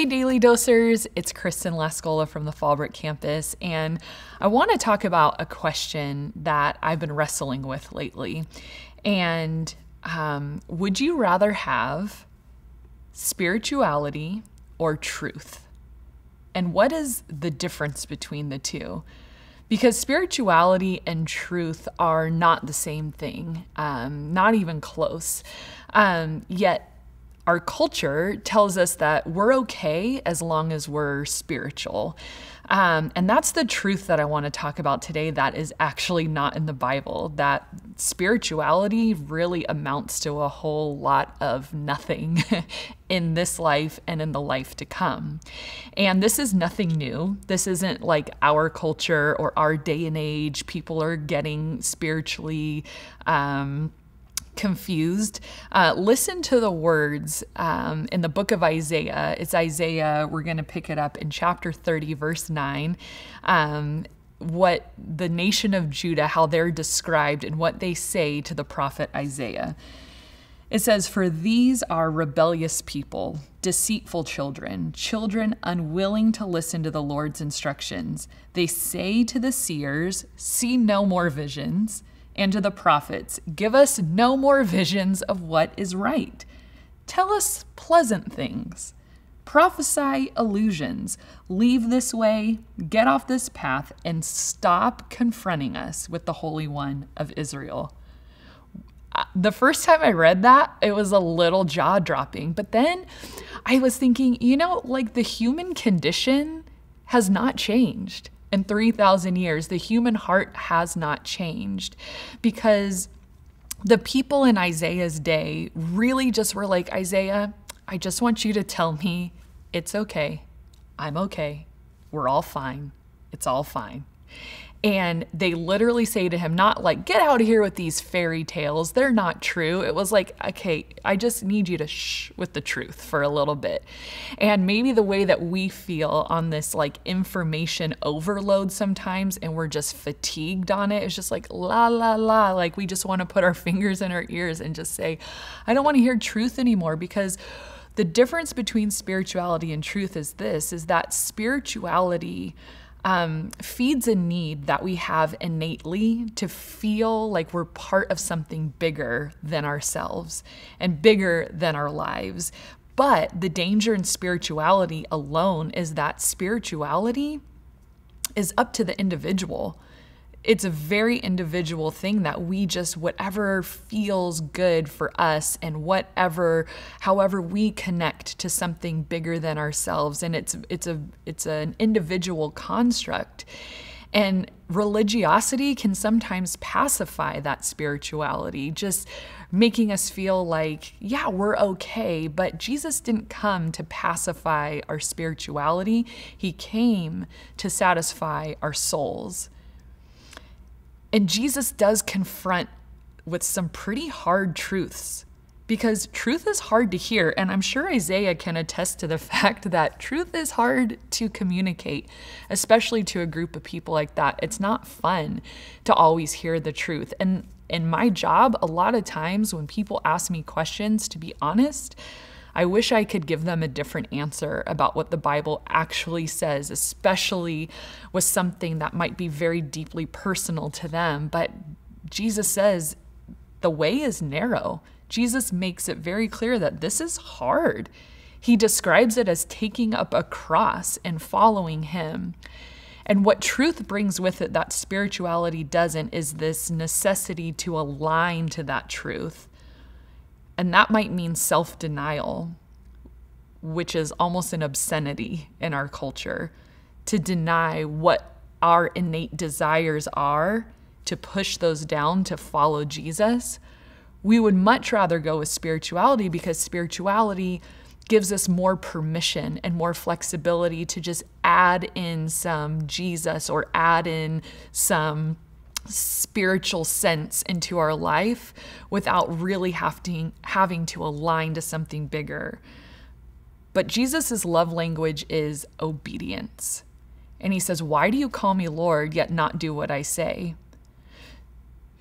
Hey Daily Dosers, it's Kristen Lascola from the Fallbrook campus, and I want to talk about a question that I've been wrestling with lately. And would you rather have spirituality or truth? And what is the difference between the two? Because spirituality and truth are not the same thing, not even close. Yet our culture tells us that we're okay as long as we're spiritual. And that's the truth that I want to talk about today that is actually not in the Bible, that spirituality really amounts to a whole lot of nothing in this life and in the life to come. And this is nothing new. This isn't like our culture or our day and age. People are getting spiritually confused. Listen to the words in the book of Isaiah. It's Isaiah, we're going to pick it up in chapter 30, verse 9. What the nation of Judah, how they're described and what they say to the prophet Isaiah. It says, "For these are rebellious people, deceitful children, children unwilling to listen to the Lord's instructions. They say to the seers, 'See no more visions,' and to the prophets, 'Give us no more visions of what is right. Tell us pleasant things. Prophesy illusions. Leave this way, get off this path, and stop confronting us with the Holy One of Israel.'" The first time I read that, it was a little jaw-dropping. But then I was thinking, the human condition has not changed. In 3,000 years, the human heart has not changed, because the people in Isaiah's day really just were like, "Isaiah, I just want you to tell me it's okay. I'm okay. We're all fine. It's all fine." And they literally say to him, not like, "Get out of here with these fairy tales. They're not true." It was like, "Okay, I just need you to shh with the truth for a little bit." And maybe the way that we feel on this like information overload sometimes, and we're just fatigued on it, it's just like la, la, la. Like we just want to put our fingers in our ears and just say, "I don't want to hear truth anymore," because the difference between spirituality and truth is that spirituality feeds a need that we have innately to feel like we're part of something bigger than ourselves and bigger than our lives. But the danger in spirituality alone is that spirituality is up to the individual. It's a very individual thing that we just, whatever feels good for us and however we connect to something bigger than ourselves. And it's an individual construct. And religiosity can sometimes pacify that spirituality, just making us feel like, yeah, we're okay. But Jesus didn't come to pacify our spirituality. He came to satisfy our souls. And Jesus does confront with some pretty hard truths, because truth is hard to hear. And I'm sure Isaiah can attest to the fact that truth is hard to communicate, especially to a group of people like that. It's not fun to always hear the truth. And in my job, a lot of times when people ask me questions, to be honest, I wish I could give them a different answer about what the Bible actually says, especially with something that might be very deeply personal to them. But Jesus says the way is narrow. Jesus makes it very clear that this is hard. He describes it as taking up a cross and following him. And what truth brings with it that spirituality doesn't is this necessity to align to that truth. And that might mean self-denial, which is almost an obscenity in our culture, to deny what our innate desires are, to push those down to follow Jesus. We would much rather go with spirituality, because spirituality gives us more permission and more flexibility to just add in some Jesus or add in some spiritual sense into our life without really having to align to something bigger. But Jesus's love language is obedience. And he says, "Why do you call me Lord, yet not do what I say?"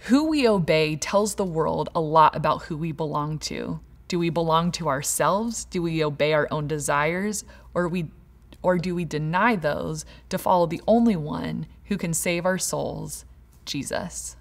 Who we obey tells the world a lot about who we belong to. Do we belong to ourselves? Do we obey our own desires? Or do we deny those to follow the only one who can save our souls, Jesus?